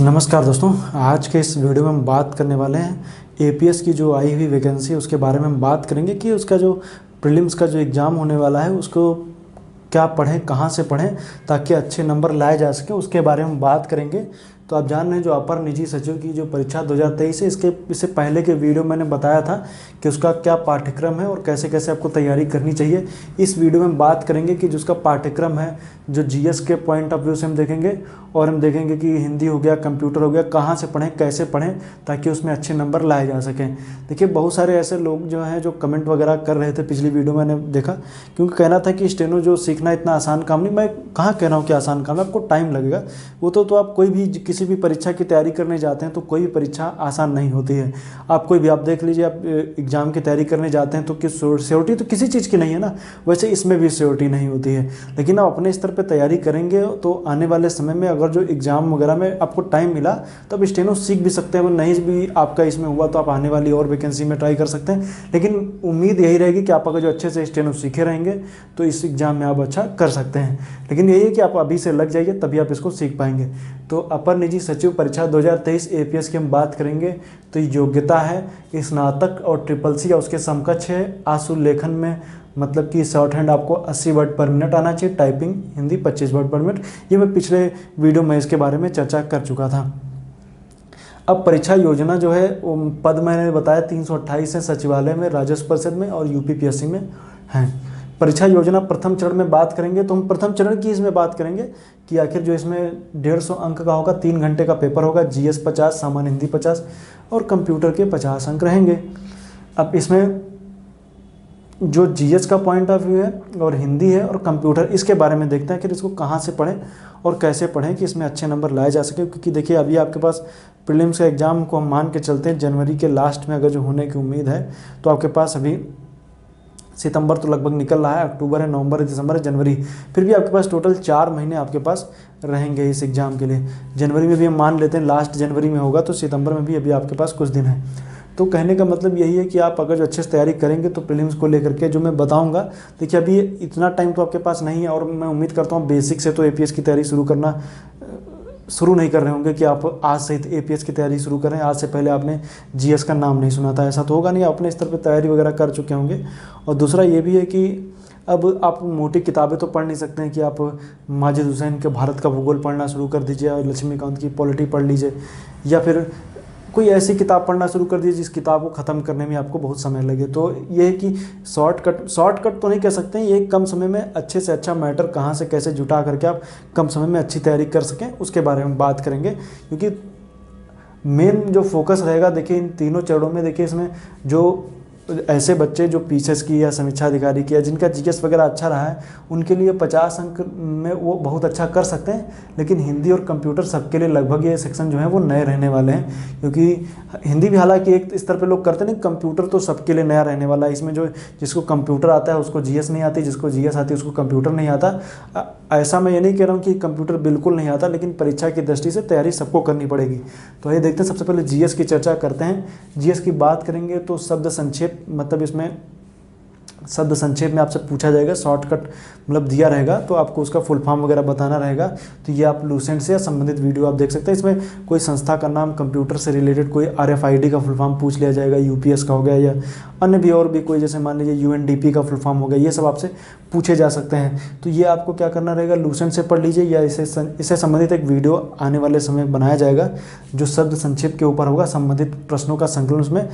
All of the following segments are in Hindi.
नमस्कार दोस्तों, आज के इस वीडियो में हम बात करने वाले हैं एपीएस की जो आई हुई वैकेंसी उसके बारे में हम बात करेंगे कि उसका जो प्रीलिम्स का जो एग्ज़ाम होने वाला है उसको क्या पढ़ें, कहाँ से पढ़ें ताकि अच्छे नंबर लाए जा सके, उसके बारे में हम बात करेंगे। तो आप जान रहे हैं जो अपर निजी सचिव की जो परीक्षा 2023 है, इससे पहले के वीडियो मैंने बताया था कि उसका क्या पाठ्यक्रम है और कैसे कैसे आपको तैयारी करनी चाहिए। इस वीडियो में हम बात करेंगे कि जिसका पाठ्यक्रम है जो जीएस के पॉइंट ऑफ व्यू से हम देखेंगे और हम देखेंगे कि हिंदी हो गया, कंप्यूटर हो गया, कहाँ से पढ़ें, कैसे पढ़ें ताकि उसमें अच्छे नंबर लाए जा सकें। देखिए बहुत सारे ऐसे लोग जो हैं जो कमेंट वगैरह कर रहे थे, पिछली वीडियो मैंने देखा, क्योंकि कहना था कि स्टेनो जो सीखना इतना आसान काम नहीं। मैं कहाँ कह रहा हूँ कि आसान काम है, आपको टाइम लगेगा। वो तो आप कोई भी किसी भी परीक्षा की तैयारी करने जाते हैं तो कोई भी परीक्षा आसान नहीं होती है। आप कोई भी आप देख लीजिए, आप एग्ज़ाम की तैयारी करने जाते हैं तो किस श्योरिटी तो किसी चीज़ की नहीं है ना, वैसे इसमें भी श्योरिटी नहीं होती है। लेकिन आप अपने स्तर पर तैयारी करेंगे तो आने वाले समय में अगर जो एग्ज़ाम वगैरह में आपको टाइम मिला तो आप स्टेनो सीख भी सकते हैं। नहीं भी आपका इसमें हुआ तो आप आने वाली और वैकेंसी में ट्राई कर सकते हैं। लेकिन उम्मीद यही रहेगी कि आप अगर जो अच्छे से स्टेनो सीखे रहेंगे तो इस एग्ज़ाम में आप अच्छा कर सकते हैं। लेकिन यही है कि आप अभी से लग जाइए तभी आप इसको सीख पाएंगे। तो अपर निजी सचिव परीक्षा 2023 एपीएस की हम बात करेंगे तो योग्यता है स्नातक और ट्रिपल सी या उसके समकक्ष है। आशुलेखन में मतलब कि शॉर्ट हैंड आपको 80 वर्ड पर मिनट आना चाहिए, टाइपिंग हिंदी 25 वर्ड पर मिनट। ये मैं पिछले वीडियो में इसके बारे में चर्चा कर चुका था। अब परीक्षा योजना जो है पद मैंने बताया 328 है सचिवालय में, राजस्व परिषद में और यूपीपीएससी में हैं। परीक्षा योजना प्रथम चरण में बात करेंगे तो हम प्रथम चरण की इसमें बात करेंगे कि आखिर जो इसमें 150 अंक का होगा, 3 घंटे का पेपर होगा, जीएस 50, सामान्य हिंदी 50 और कंप्यूटर के 50 अंक रहेंगे। अब इसमें जो जीएस का पॉइंट ऑफ व्यू है और हिंदी है और कंप्यूटर, इसके बारे में देखते हैं कि इसको कहाँ से पढ़ें और कैसे पढ़ें कि इसमें अच्छे नंबर लाए जा सके। क्योंकि देखिए अभी आपके पास प्रीलिम्स का एग्ज़ाम को हम मान के चलते हैं जनवरी के लास्ट में अगर जो होने की उम्मीद है तो आपके पास अभी सितंबर तो लगभग निकल रहा है, अक्टूबर है, नवंबर है, दिसंबर है, जनवरी, फिर भी आपके पास टोटल 4 महीने आपके पास रहेंगे इस एग्ज़ाम के लिए। जनवरी में भी हम मान लेते हैं लास्ट जनवरी में होगा तो सितंबर में भी अभी आपके पास कुछ दिन है। तो कहने का मतलब यही है कि आप अगर जो अच्छे से तैयारी करेंगे तो प्रीलिम्स को लेकर के जो मैं बताऊंगा, देखिए अभी इतना टाइम तो आपके पास नहीं है और मैं उम्मीद करता हूँ बेसिक से तो एपीएस की तैयारी शुरू नहीं कर रहे होंगे कि आप आज से एपीएस की तैयारी शुरू करें। आज से पहले आपने जीएस का नाम नहीं सुना था, ऐसा तो होगा नहीं, अपने स्तर पर तैयारी वगैरह कर चुके होंगे। और दूसरा ये भी है कि अब आप मोटी किताबें तो पढ़ नहीं सकते हैं कि आप माजिद हुसैन के भारत का भूगोल पढ़ना शुरू कर दीजिए और लक्ष्मीकांत की पॉलिटी पढ़ लीजिए, या फिर कोई ऐसी किताब पढ़ना शुरू कर दीजिए जिस किताब को ख़त्म करने में आपको बहुत समय लगे। तो ये है कि शॉर्टकट तो नहीं कह सकते हैं, ये कम समय में अच्छे से अच्छा मैटर कहाँ से कैसे जुटा करके आप कम समय में अच्छी तैयारी कर सकें उसके बारे में बात करेंगे। क्योंकि मेन जो फोकस रहेगा देखिए इन तीनों चरणों में, देखिए इसमें जो ऐसे बच्चे जो पीसीएस की या समीक्षा अधिकारी की या जिनका जीएस वगैरह अच्छा रहा है उनके लिए 50 अंक में वो बहुत अच्छा कर सकते हैं। लेकिन हिंदी और कंप्यूटर सबके लिए लगभग ये सेक्शन जो है वो नए रहने वाले हैं। क्योंकि हिंदी भी हालांकि एक स्तर पे लोग करते नहीं, कंप्यूटर तो सबके लिए नया रहने वाला है। इसमें जो जिसको कंप्यूटर आता है उसको जीएस नहीं आती, जिसको जीएस आती है उसको कंप्यूटर नहीं आता। ऐसा मैं ये नहीं कह रहा हूँ कि कंप्यूटर बिल्कुल नहीं आता, लेकिन परीक्षा की दृष्टि से तैयारी सबको करनी पड़ेगी। तो ये देखते हैं, सबसे पहले जीएस की चर्चा करते हैं। जीएस की बात करेंगे तो शब्द संक्षेप, मतलब इसमें शब्द संक्षेप में आपसे पूछा जाएगा, शॉर्टकट मतलब दिया रहेगा तो आपको उसका फुल फॉर्म वगैरह बताना रहेगा। तो ये आप लूसेंट से या संबंधित वीडियो आप देख सकते हैं। इसमें कोई संस्था का नाम, कंप्यूटर से रिलेटेड कोई आरएफआईडी का फुल फॉर्म पूछ लिया जाएगा, यूपीएस का हो गया या अन्य भी और भी कोई, जैसे मान लीजिए यूएनडीपी का फुल फॉर्म हो गया, ये सब आपसे पूछे जा सकते हैं। तो ये आपको क्या करना रहेगा, लूसेंट से पढ़ लीजिए या इससे संबंधित एक वीडियो आने वाले समय बनाया जाएगा जो शब्द संक्षेप के ऊपर होगा। संबंधित प्रश्नों का संकलन उसमें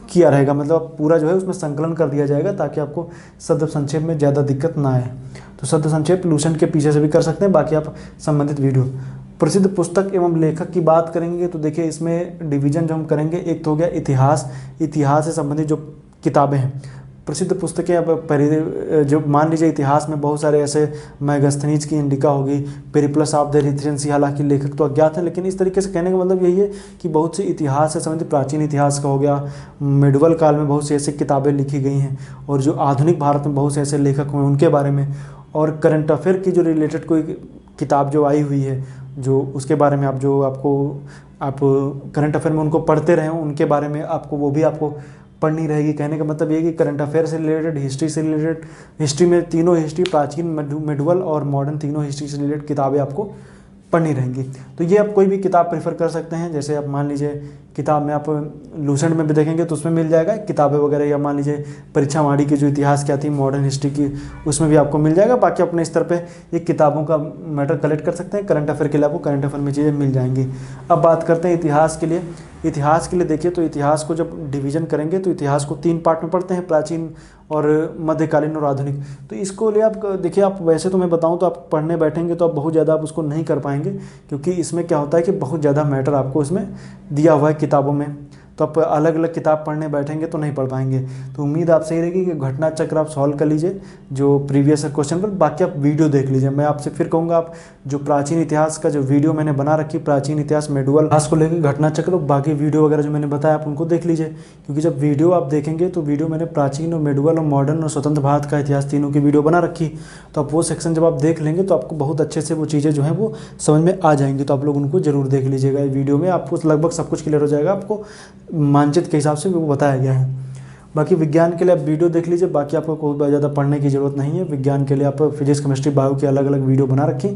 किया रहेगा, मतलब पूरा जो है उसमें संकलन कर दिया जाएगा ताकि आपको शब्द संक्षेप में ज़्यादा दिक्कत ना आए। तो शब्द संक्षेप लूसेंट के पीछे से भी कर सकते हैं, बाकी आप संबंधित वीडियो। प्रसिद्ध पुस्तक एवं लेखक की बात करेंगे तो देखिए इसमें डिवीजन जो हम करेंगे, एक तो हो गया इतिहास से संबंधित जो किताबें हैं, प्रसिद्ध पुस्तकें। अब जो मान लीजिए इतिहास में बहुत सारे ऐसे, मैगस्थनीज की इंडिका होगी, पेरिप्लस ऑफ द एरिथ्रियन सी, हालांकि लेखक तो अज्ञात हैं, लेकिन इस तरीके से कहने का मतलब यही है कि बहुत सी इतिहास से संबंधित, प्राचीन इतिहास का हो गया, मेडुअल काल में बहुत सी ऐसी किताबें लिखी गई हैं, और जो आधुनिक भारत में बहुत से ऐसे लेखक हुए उनके बारे में, और करंट अफेयर की जो रिलेटेड कोई किताब जो आई हुई है जो उसके बारे में आप करंट अफेयर में उनको पढ़ते रहें उनके बारे में आपको वो भी आपको पढ़नी रहेगी। कहने का मतलब ये है कि करंट अफेयर से रिलेटेड, हिस्ट्री से रिलेटेड, हिस्ट्री में तीनों हिस्ट्री, प्राचीन, मेडुअल और मॉडर्न, तीनों हिस्ट्री से रिलेटेड किताबें आपको पढ़नी रहेंगी। तो ये आप कोई भी किताब प्रेफर कर सकते हैं, जैसे आप मान लीजिए किताब में आप लूसेंट में भी देखेंगे तो उसमें मिल जाएगा किताबें वगैरह, या मान लीजिए परीक्षा वाणी की जो इतिहास की आती है मॉडर्न हिस्ट्री की, उसमें भी आपको मिल जाएगा। बाकी अपने स्तर पे ये किताबों का मैटर कलेक्ट कर सकते हैं। करंट अफेयर के लिए आपको करंट अफेयर में चीज़ें मिल जाएंगी। अब बात करते हैं इतिहास के लिए। इतिहास के लिए देखिए तो इतिहास को जब डिवीजन करेंगे तो इतिहास को 3 पार्ट में पढ़ते हैं, प्राचीन और मध्यकालीन और आधुनिक। तो इसको लिए आप देखिए, आप वैसे तो मैं बताऊं तो आप पढ़ने बैठेंगे तो आप बहुत ज़्यादा आप उसको नहीं कर पाएंगे, क्योंकि इसमें क्या होता है कि बहुत ज़्यादा मैटर आपको इसमें दिया हुआ है किताबों में। तो आप अलग अलग किताब पढ़ने बैठेंगे तो नहीं पढ़ पाएंगे। तो उम्मीद आपसे ये रहेगी कि घटना चक्र आप सॉल्व कर लीजिए जो प्रीवियस क्वेश्चन पर, बाकी आप वीडियो देख लीजिए। मैं आपसे फिर कहूँगा आप जो प्राचीन इतिहास का जो वीडियो मैंने बना रखी, प्राचीन इतिहास मेडुअल इतिहास को लेकर घटना चक्र, बाकी वीडियो वगैरह जो मैंने बताया आप उनको देख लीजिए। क्योंकि जब वीडियो आप देखेंगे तो वीडियो मैंने प्राचीन और मेडुअल और मॉडर्न और स्वतंत्र भारत का इतिहास तीनों की वीडियो बना रखी। तो आप वो सेक्शन जब आप देख लेंगे तो आपको बहुत अच्छे से वो चीज़ें जो हैं वो समझ में आ जाएंगी। तो आप लोग उनको जरूर देख लीजिएगा। वीडियो में आपको लगभग सब कुछ क्लियर हो जाएगा, आपको मानचित्र के हिसाब से वो बताया गया है। बाकी विज्ञान के लिए आप वीडियो देख लीजिए, बाकी आपको कोई ज़्यादा पढ़ने की ज़रूरत नहीं है। विज्ञान के लिए आप फिजिक्स केमिस्ट्री बायो की अलग अलग वीडियो बना रखी,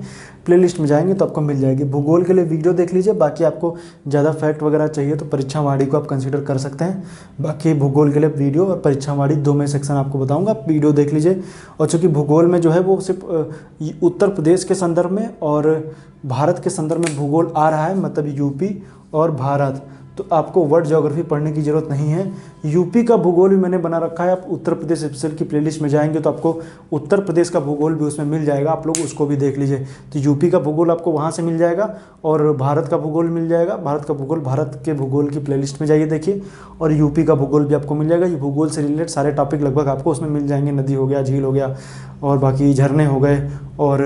प्लेलिस्ट में जाएंगे तो आपको मिल जाएगी। भूगोल के लिए वीडियो देख लीजिए। बाकी आपको ज़्यादा फैक्ट वगैरह चाहिए तो परीक्षा वाणी को आप कंसीडर कर सकते हैं। बाकी भूगोल के लिए वीडियो और परीक्षा वाणी 2 में सेक्शन आपको बताऊँगा, आप वीडियो देख लीजिए। और चूँकि भूगोल में जो है वो सिर्फ उत्तर प्रदेश के संदर्भ में और भारत के संदर्भ में भूगोल आ रहा है, मतलब यूपी और भारत, तो आपको वर्ल्ड ज्योग्राफी पढ़ने की ज़रूरत नहीं है। यूपी का भूगोल भी मैंने बना रखा है, आप उत्तर प्रदेश स्पेशल की प्लेलिस्ट में जाएंगे तो आपको उत्तर प्रदेश का भूगोल भी उसमें मिल जाएगा, आप लोग उसको भी देख लीजिए। तो यूपी का भूगोल आपको वहाँ से मिल जाएगा और भारत का भूगोल मिल जाएगा। भारत का भूगोल भारत के भूगोल की प्लेलिस्ट में जाइए देखिए, और यूपी का भूगोल भी आपको मिल जाएगा। ये भूगोल से रिलेटेड सारे टॉपिक लगभग आपको उसमें मिल जाएंगे। नदी हो गया, झील हो गया, और बाकी झरने हो गए, और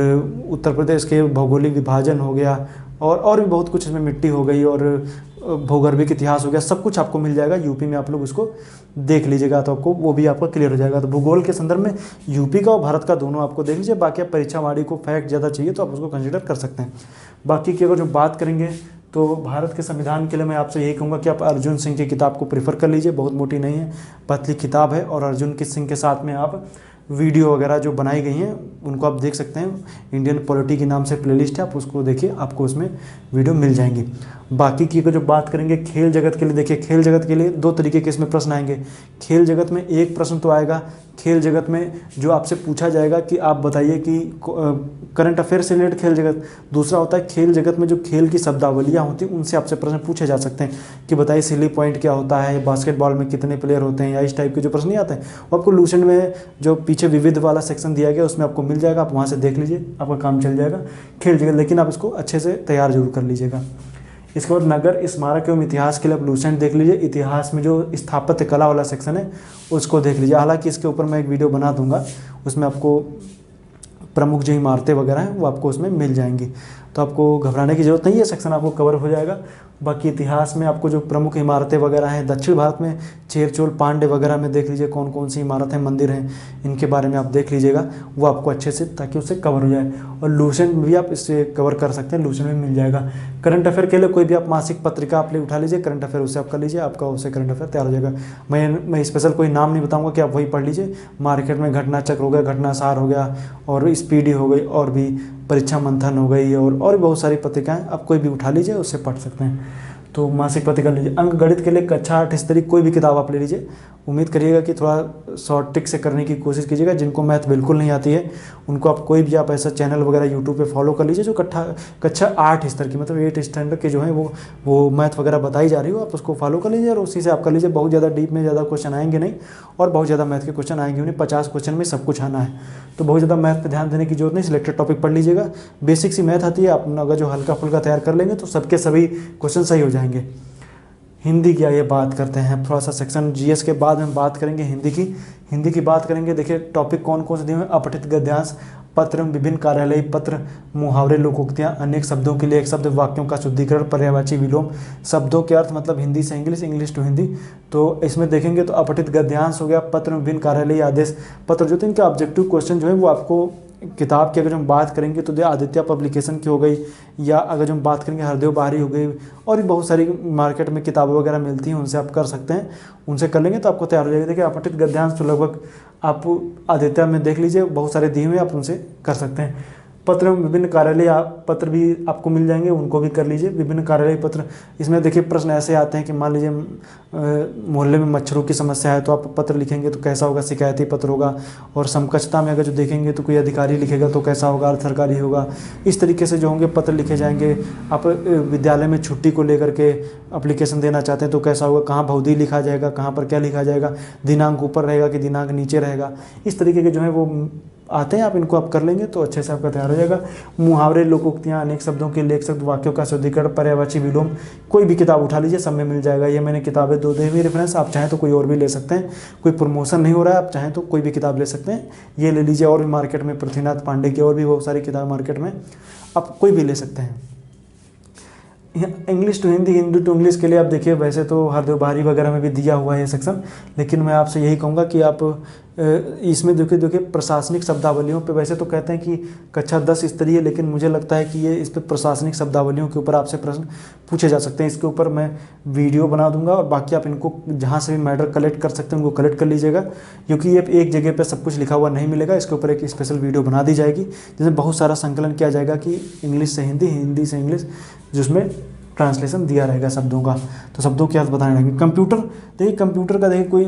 उत्तर प्रदेश के भौगोलिक विभाजन हो गया, और भी बहुत कुछ इसमें, मिट्टी हो गई, और भूगर्भिक इतिहास हो गया, सब कुछ आपको मिल जाएगा यूपी में। आप लोग उसको देख लीजिएगा तो आपको वो भी आपका क्लियर हो जाएगा। तो भूगोल के संदर्भ में यूपी का और भारत का दोनों आपको देख लीजिए। बाकी आप परीक्षा वाणी को फैक्ट ज़्यादा चाहिए तो आप उसको कंसिडर कर सकते हैं। बाकी की अगर जो बात करेंगे तो भारत के संविधान के लिए मैं आपसे यही कहूँगा कि आप अर्जुन सिंह की किताब को प्रेफर कर लीजिए। बहुत मोटी नहीं है, पतली किताब है, और अर्जुन सिंह के साथ में आप वीडियो वगैरह जो बनाई गई हैं उनको आप देख सकते हैं। इंडियन पॉलिटी के नाम से प्लेलिस्ट है, आप उसको देखिए, आपको उसमें वीडियो मिल जाएंगी। बाकी की जो बात करेंगे खेल जगत के लिए, देखिए खेल जगत के लिए 2 तरीके के इसमें प्रश्न आएंगे। खेल जगत में एक प्रश्न तो आएगा खेल जगत में जो आपसे पूछा जाएगा कि आप बताइए कि करंट अफेयर से रिलेटेड खेल जगत। दूसरा होता है खेल जगत में जो खेल की शब्दावलियाँ होती हैं उनसे आपसे प्रश्न पूछे जा सकते हैं कि बताइए सिली पॉइंट क्या होता है, बास्केटबॉल में कितने प्लेयर होते हैं, या इस टाइप के जो प्रश्न नहीं आते हैं वो आपको लूसेंट में जो पीछे विविध वाला सेक्शन दिया गया उसमें आपको मिल जाएगा। आप वहाँ से देख लीजिए, आपका काम चल जाएगा खेल जगत। लेकिन आप इसको अच्छे से तैयार जरूर कर लीजिएगा। इसके बाद नगर स्मारक एवं इतिहास के लिए आप लूसेंट देख लीजिए। इतिहास में जो स्थापत्य कला वाला सेक्शन है उसको देख लीजिए। हालांकि इसके ऊपर मैं एक वीडियो बना दूंगा, उसमें आपको प्रमुख जो इमारतें वगैरह हैं वो आपको उसमें मिल जाएंगी, तो आपको घबराने की ज़रूरत नहीं है, सेक्शन आपको कवर हो जाएगा। बाकी इतिहास में आपको जो प्रमुख इमारतें वगैरह हैं दक्षिण भारत में चेर चोल पांड्य वगैरह में देख लीजिए कौन कौन सी इमारतें मंदिर हैं, इनके बारे में आप देख लीजिएगा, वो आपको अच्छे से, ताकि उससे कवर हो जाए। और लूसेंट भी आप इससे कवर कर सकते हैं, लूसेंट में मिल जाएगा। करंट अफेयर के लिए कोई भी आप मासिक पत्रिका आप ले उठा लीजिए, करंट अफेयर उससे आप कर लीजिए, आपका उससे करंट अफेयर तैयार हो जाएगा। मैं स्पेशल कोई नाम नहीं बताऊँगा कि आप वही पढ़ लीजिए। मार्केट में घटना चक्र हो गया, घटनासार हो गया, और स्पीडी हो गई, और भी परीक्षा मंथन हो गई, और भी बहुत सारी पत्रिकाएं आप कोई भी उठा लीजिए, उससे पढ़ सकते हैं। तो मासिक पत्रिका लीजिए। अंक गणित के लिए कक्षा 8 स्तरीय कोई भी किताब आप ले लीजिए। उम्मीद करिएगा कि थोड़ा शॉर्ट ट्रिक से करने की कोशिश कीजिएगा। जिनको मैथ बिल्कुल नहीं आती है उनको आप कोई भी आप ऐसा चैनल वगैरह यूट्यूब पे फॉलो कर लीजिए जो कक्षा 8 स्तर की, मतलब 8 स्टैंडर्ड के जो है वो मैथ वगैरह बताई जा रही हो, आप उसको फॉलो कर लीजिए और उसी से आप कर लीजिए। बहुत ज़्यादा डीप में ज़्यादा क्वेश्चन आएंगे नहीं, और बहुत ज़्यादा मैथ के क्वेश्चन आएंगे नहीं। 50 क्वेश्चन में सब कुछ आना है, तो बहुत ज़्यादा मैथ पर ध्यान देने की जरूरत नहीं। सिलेक्टेड टॉपिक पढ़ लीजिएगा, बेसिक सी मैथ आती है, आप अगर जो हल्का फुल्का तैयार कर लेंगे तो सबके सभी क्वेश्चन सही हो जाएंगे। हिंदी की आइए बात करते हैं, थोड़ा सा सेक्शन जीएस के बाद हम बात करेंगे हिंदी की बात करेंगे। देखिए टॉपिक कौन कौन से दिए हुए हैं। अपठित गद्यांश, पत्र एवं विभिन्न कार्यालयी पत्र, मुहावरे, लोकोक्तियाँ, अनेक शब्दों के लिए एक शब्द, वाक्यों का शुद्धिकरण, पर्यायवाची विलोम, शब्दों के अर्थ मतलब हिंदी से इंग्लिश, इंग्लिश टू हिंदी। तो इसमें देखेंगे तो अपठित गद्यांश हो गया, पत्र एवं विभिन्न कार्यालयी आदेश पत्र जो थे इनके ऑब्जेक्टिव क्वेश्चन जो है वो आपको किताब की अगर हम बात करेंगे तो आदित्य पब्लिकेशन की हो गई, या अगर जो हम बात करेंगे हरदेव बाहरी हो गई, और भी बहुत सारी मार्केट में किताबें वगैरह मिलती हैं, उनसे आप कर सकते हैं, उनसे कर लेंगे तो आपको तैयार हो जाएगा। देखिए अपठित गद्यांश तो लगभग आप आदित्य में देख लीजिए, बहुत सारे दिए हुए आप उनसे कर सकते हैं। पत्र में विभिन्न कार्यालय पत्र भी आपको मिल जाएंगे, उनको भी कर लीजिए। विभिन्न कार्यालय पत्र, इसमें देखिए प्रश्न ऐसे आते हैं कि मान लीजिए मोहल्ले में मच्छरों की समस्या है तो आप पत्र लिखेंगे तो कैसा होगा, शिकायती पत्र होगा। और समकक्षता में अगर जो देखेंगे तो कोई अधिकारी लिखेगा तो कैसा होगा, अर्ध सरकारी होगा। इस तरीके से जो होंगे पत्र लिखे जाएंगे। आप विद्यालय में छुट्टी को लेकर के एप्लीकेशन देना चाहते हैं तो कैसा होगा, कहाँ भौदी लिखा जाएगा, कहाँ पर क्या लिखा जाएगा, दिनांक ऊपर रहेगा कि दिनांक नीचे रहेगा। इस तरीके के जो है वो आते हैं, आप इनको आप कर लेंगे तो अच्छे से आपका तैयार हो जाएगा। मुहावरे, लोकोक्तियाँ, अनेक शब्दों के लेख शब्द, वाक्यों का शुद्धिकरण, पर्यायवाची विलोम, कोई भी किताब उठा लीजिए, सब में मिल जाएगा। ये मैंने किताबें दो दी हुई रेफरेंस, आप चाहें तो कोई और भी ले सकते हैं, कोई प्रमोशन नहीं हो रहा है, आप चाहें तो कोई भी किताब ले सकते हैं, ये ले लीजिए। और भी मार्केट में पृथ्वीनाथ पांडे की और भी बहुत सारी किताब मार्केट में, आप कोई भी ले सकते हैं। English to Hindi, Hindi to English के लिए आप देखिए वैसे तो हरदेव बारी वगैरह में भी दिया हुआ है ये सेक्शन, लेकिन मैं आपसे यही कहूँगा कि आप इसमें देखिए प्रशासनिक शब्दावलियों पे वैसे तो कहते हैं कि कक्षा 10 स्तरीय, लेकिन मुझे लगता है कि ये इस पर प्रशासनिक शब्दावलियों के ऊपर आपसे प्रश्न पूछे जा सकते हैं। इसके ऊपर मैं वीडियो बना दूंगा और बाकी आप इनको जहाँ से भी मैटर कलेक्ट कर सकते हैं उनको कलेक्ट कर लीजिएगा, क्योंकि ये एक जगह पर सब कुछ लिखा हुआ नहीं मिलेगा। इसके ऊपर एक स्पेशल वीडियो बना दी जाएगी जिसमें बहुत सारा संकलन किया जाएगा कि इंग्लिश से हिंदी, हिंदी से इंग्लिश, जिसमें ट्रांसलेशन दिया रहेगा शब्दों का, तो शब्दों के अर्थ बताने रहेंगे। कंप्यूटर, देखिए कंप्यूटर का देखिए कोई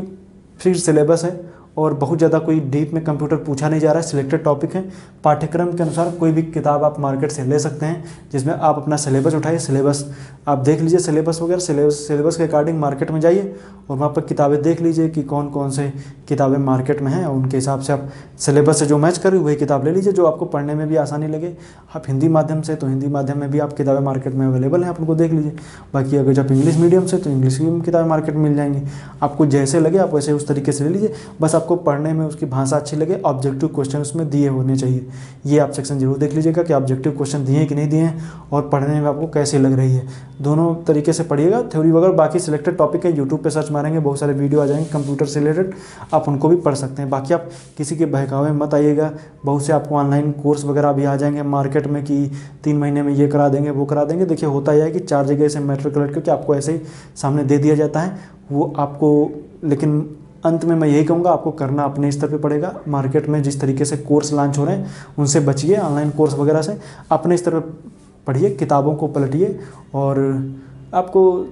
फिक्स्ड सिलेबस है और बहुत ज़्यादा कोई डीप में कंप्यूटर पूछा नहीं जा रहा है, सिलेक्टेड टॉपिक है। पाठ्यक्रम के अनुसार कोई भी किताब आप मार्केट से ले सकते हैं जिसमें आप अपना सिलेबस उठाइए, सिलेबस आप देख लीजिए, सिलेबस वगैरह, सिलेबस के अकॉर्डिंग मार्केट में जाइए और वहाँ पर किताबें देख लीजिए कि कौन कौन से किताबें मार्केट में हैं और उनके हिसाब से आप सिलेबस से जो मैच करें वही किताब ले लीजिए, जो आपको पढ़ने में भी आसानी लगे। आप हिंदी माध्यम से तो हिंदी माध्यम में भी आप किताबें मार्केट में अवेलेबल हैं, आप उनको देख लीजिए। बाकी अगर जब इंग्लिश मीडियम से तो इंग्लिश की किताबें मार्केट में मिल जाएंगी, आपको जैसे लगे आप वैसे उस तरीके से ले लीजिए। बस आपको पढ़ने में उसकी भाषा अच्छी लगे, ऑब्जेक्टिव क्वेश्चन उसमें दिए होने चाहिए। ये आप सेक्शन जरूर देख लीजिएगा कि ऑब्जेक्टिव क्वेश्चन दिए कि नहीं दिए हैं और पढ़ने में आपको कैसे लग रही है। दोनों तरीके से पढ़िएगा, थ्योरी वगैरह। बाकी सिलेक्टेड टॉपिक है, यूट्यूब पे सर्च मारेंगे बहुत सारे वीडियो आ जाएंगे कंप्यूटर से रिलेटेड, आप उनको भी पढ़ सकते हैं। बाकी आप किसी के बहकावे में मत आइएगा, बहुत से आपको ऑनलाइन कोर्स वगैरह भी आ जाएंगे मार्केट में कि 3 महीने में ये करा देंगे वो करा देंगे। देखिए होता यह है कि 4 जगह से मैटर कलेक्ट करके आपको ऐसे ही सामने दे दिया जाता है वो आपको, लेकिन अंत में मैं यही कहूँगा आपको करना अपने स्तर पे पड़ेगा। मार्केट में जिस तरीके से कोर्स लॉन्च हो रहे हैं उनसे बचिए, ऑनलाइन कोर्स वगैरह से अपने स्तर पे पढ़िए, किताबों को पलटिए। और आपको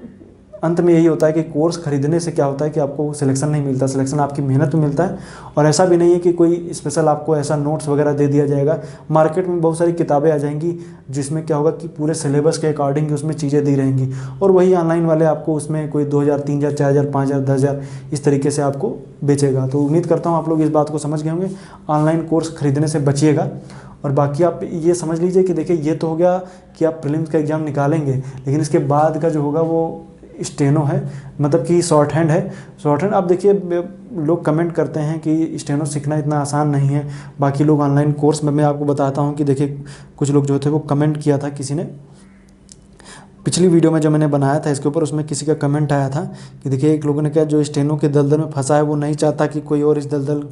अंत में यही होता है कि कोर्स खरीदने से क्या होता है कि आपको सिलेक्शन नहीं मिलता, सिलेक्शन आपकी मेहनत में मिलता है। और ऐसा भी नहीं है कि कोई स्पेशल आपको ऐसा नोट्स वगैरह दे दिया जाएगा। मार्केट में बहुत सारी किताबें आ जाएंगी जिसमें क्या होगा कि पूरे सिलेबस के अकॉर्डिंग उसमें चीज़ें दी रहेंगी, और वही ऑनलाइन वाले आपको उसमें कोई 2000, 3000, 4000, 5000, 10000 इस तरीके से आपको बेचेगा। तो उम्मीद करता हूँ आप लोग इस बात को समझ गए होंगे, ऑनलाइन कोर्स खरीदने से बचिएगा। और बाकी आप ये समझ लीजिए कि देखिए ये तो हो गया कि आप प्रीलिम्स का एग्ज़ाम निकालेंगे, लेकिन इसके बाद का जो होगा वो स्टेनो है, मतलब कि शॉर्ट हैंड है। शॉर्ट हैंड आप देखिए लोग कमेंट करते हैं कि स्टेनो सीखना इतना आसान नहीं है। बाकी लोग ऑनलाइन कोर्स में, मैं आपको बताता हूं कि देखिए कुछ लोग जो थे वो कमेंट किया था, किसी ने पिछली वीडियो में जो मैंने बनाया था इसके ऊपर, उसमें किसी का कमेंट आया था कि देखिए एक लोगों ने कहा जो स्टेनो के दलदल में फंसा है वो नहीं चाहता कि कोई और इस दलदल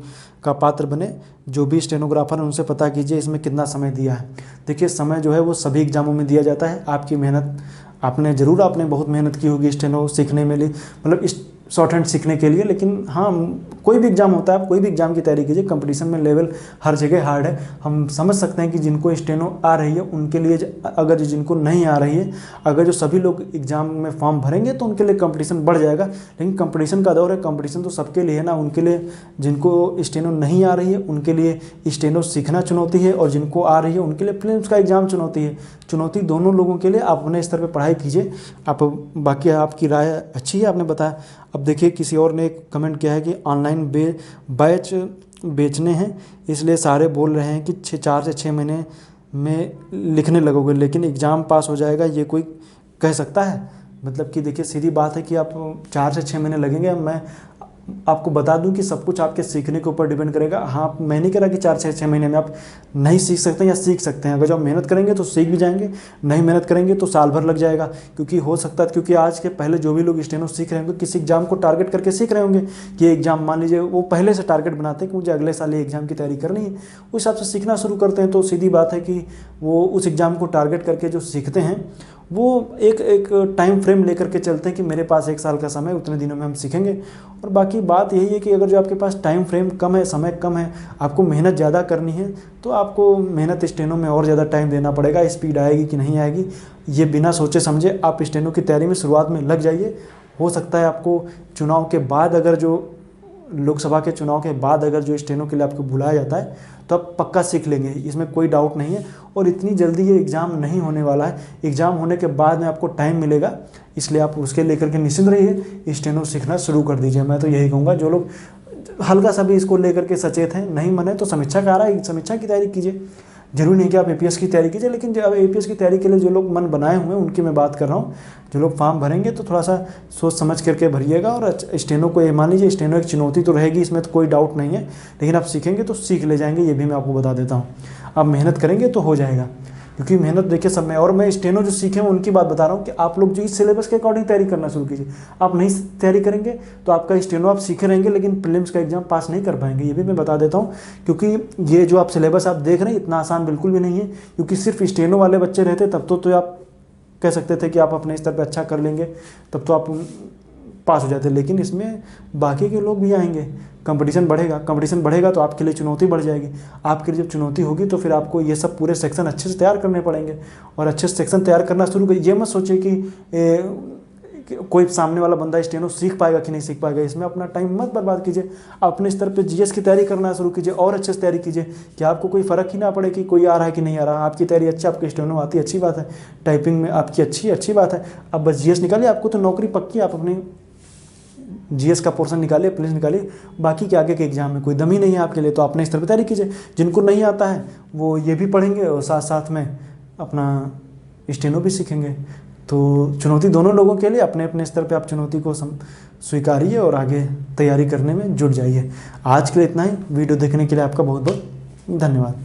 का पात्र बने। जो भी स्टेनोग्राफर है उनसे पता कीजिए इसमें कितना समय दिया है। देखिए समय जो है वो सभी एग्जामों में दिया जाता है। आपकी मेहनत आपने बहुत मेहनत की होगी स्टेनो सीखने में लिए, मतलब इस शॉर्ट हैंड सीखने के लिए। लेकिन हाँ, कोई भी एग्जाम होता है, आप कोई भी एग्जाम की तैयारी कीजिए, कंपटीशन में लेवल हर जगह हार्ड है। हम समझ सकते हैं कि जिनको स्टेनो आ रही है उनके लिए, अगर जिनको नहीं आ रही है, अगर जो सभी लोग एग्जाम में फॉर्म भरेंगे तो उनके लिए कंपटीशन बढ़ जाएगा। लेकिन कंपटीशन का दौर है, कंपटीशन तो सबके लिए है ना। उनके लिए जिनको स्टेनो नहीं आ रही है उनके लिए स्टेनो सीखना चुनौती है, और जिनको आ रही है उनके लिए प्रीलिम्स का एग्जाम चुनौती है। चुनौती दोनों लोगों के लिए। आप अपने स्तर पर पढ़ाई कीजिए। आप बाकी आपकी राय अच्छी है, आपने बताया। अब देखिए किसी और ने एक कमेंट किया है कि ऑनलाइन बैच बेचने हैं, इसलिए सारे बोल रहे हैं कि 4 से 6 महीने में लिखने लगोगे लेकिन एग्ज़ाम पास हो जाएगा, ये कोई कह सकता है? मतलब कि देखिए सीधी बात है कि आप 4 से 6 महीने लगेंगे। मैं आपको बता दूं कि सब कुछ आपके सीखने के ऊपर डिपेंड करेगा। हाँ, मैं नहीं कह रहा कि 4 से 6 महीने में आप नहीं सीख सकते या सीख सकते हैं। अगर जब मेहनत करेंगे तो सीख भी जाएंगे, नहीं मेहनत करेंगे तो साल भर लग जाएगा। क्योंकि हो सकता है, क्योंकि आज के पहले जो भी लोग स्टेनो सीख रहे होंगे किसी एग्जाम को टारगेट करके सीख रहे होंगे कि एग्जाम, मान लीजिए वो पहले से टारगेट बनाते हैं कि मुझे अगले साल ये एग्जाम की तैयारी करनी है, उस हिसाब से सीखना शुरू करते हैं। तो सीधी बात है कि वो उस एग्ज़ाम को टारगेट करके जो सीखते हैं वो एक टाइम फ्रेम लेकर के चलते हैं कि मेरे पास 1 साल का समय, उतने दिनों में हम सीखेंगे। और बाकी बात यही है कि अगर जो आपके पास टाइम फ्रेम कम है, समय कम है, आपको मेहनत ज़्यादा करनी है, तो आपको मेहनत स्टेनो में और ज़्यादा टाइम देना पड़ेगा। स्पीड आएगी कि नहीं आएगी, ये बिना सोचे समझे आप स्टेनो की तैयारी में शुरुआत में लग जाइए। हो सकता है आपको चुनाव के बाद, अगर जो लोकसभा के चुनाव के बाद अगर जो स्टेनो के लिए आपको बुलाया जाता है, तो आप पक्का सीख लेंगे, इसमें कोई डाउट नहीं है। और इतनी जल्दी ये एग्ज़ाम नहीं होने वाला है, एग्ज़ाम होने के बाद में आपको टाइम मिलेगा, इसलिए आप उसके लेकर के निश्चिंत रहिए, स्टेनो सीखना शुरू कर दीजिए। मैं तो यही कहूँगा, जो लोग हल्का सा भी इसको लेकर के सचेत हैं, नहीं मने तो समीक्षा का आ रहा है, समीक्षा की तैयारी कीजिए। जरूरी नहीं कि आप एपीएस की तैयारी कीजिए, लेकिन जब एपीएस की तैयारी के लिए जो लोग मन बनाए हुए हैं उनकी मैं बात कर रहा हूँ। जो लोग फॉर्म भरेंगे तो थोड़ा सा सोच समझ करके भरिएगा। और स्टेनो को ये मान लीजिए, स्टेनो एक चुनौती तो रहेगी, इसमें तो कोई डाउट नहीं है, लेकिन आप सीखेंगे तो सीख ले जाएंगे, ये भी मैं आपको बता देता हूँ। आप मेहनत करेंगे तो हो जाएगा, क्योंकि मेहनत देखिए सब में। और मैं स्टेनो जो सीखे उनकी बात बता रहा हूँ कि आप लोग जो इस सिलेबस के अकॉर्डिंग तैयारी करना शुरू कीजिए। आप नहीं तैयारी करेंगे तो आपका स्टेनो आप सीखे रहेंगे, लेकिन प्रीलिम्स का एग्जाम पास नहीं कर पाएंगे, ये भी मैं बता देता हूँ। क्योंकि ये जो आप सिलेबस आप देख रहे हैं इतना आसान बिल्कुल भी नहीं है, क्योंकि सिर्फ स्टेनो वाले बच्चे रहते तब तो आप कह सकते थे कि आप अपने स्तर पर अच्छा कर लेंगे, तब तो आप पास हो जाते। लेकिन इसमें बाकी के लोग भी आएंगे, कंपटीशन बढ़ेगा तो आपके लिए चुनौती बढ़ जाएगी। आपके लिए जब चुनौती होगी तो फिर आपको ये सब पूरे सेक्शन अच्छे से तैयार करने पड़ेंगे। और अच्छे से सेक्शन तैयार करना शुरू करिए। ये मत सोचिए कि कोई सामने वाला बंदा स्टेनो सीख पाएगा कि नहीं सीख पाएगा, इसमें अपना टाइम मत बर्बाद कीजिए। अपने स्तर पे जीएस की तैयारी करना शुरू कीजिए और अच्छे से तैयारी कीजिए, कि आपको कोई फ़र्क ही ना पड़े कि कोई आ रहा है कि नहीं आ रहा। आपकी तैयारी अच्छी, आपकी स्टेनो आती है, अच्छी बात है, टाइपिंग में आपकी अच्छी बात है। अब बस जीएस निकालिए, आपको तो नौकरी पक्की। आप अपनी जीएस का पोर्शन निकालिए, प्लीज निकालिए, बाकी के आगे के एग्जाम में कोई दम ही नहीं है आपके लिए, तो अपने स्तर पर तैयारी कीजिए। जिनको नहीं आता है वो ये भी पढ़ेंगे और साथ साथ में अपना स्टेनो भी सीखेंगे। तो चुनौती दोनों लोगों के लिए, अपने अपने स्तर पे आप चुनौती को स्वीकारिए और आगे तैयारी करने में जुट जाइए। आज के लिए इतना ही। वीडियो देखने के लिए आपका बहुत बहुत धन्यवाद।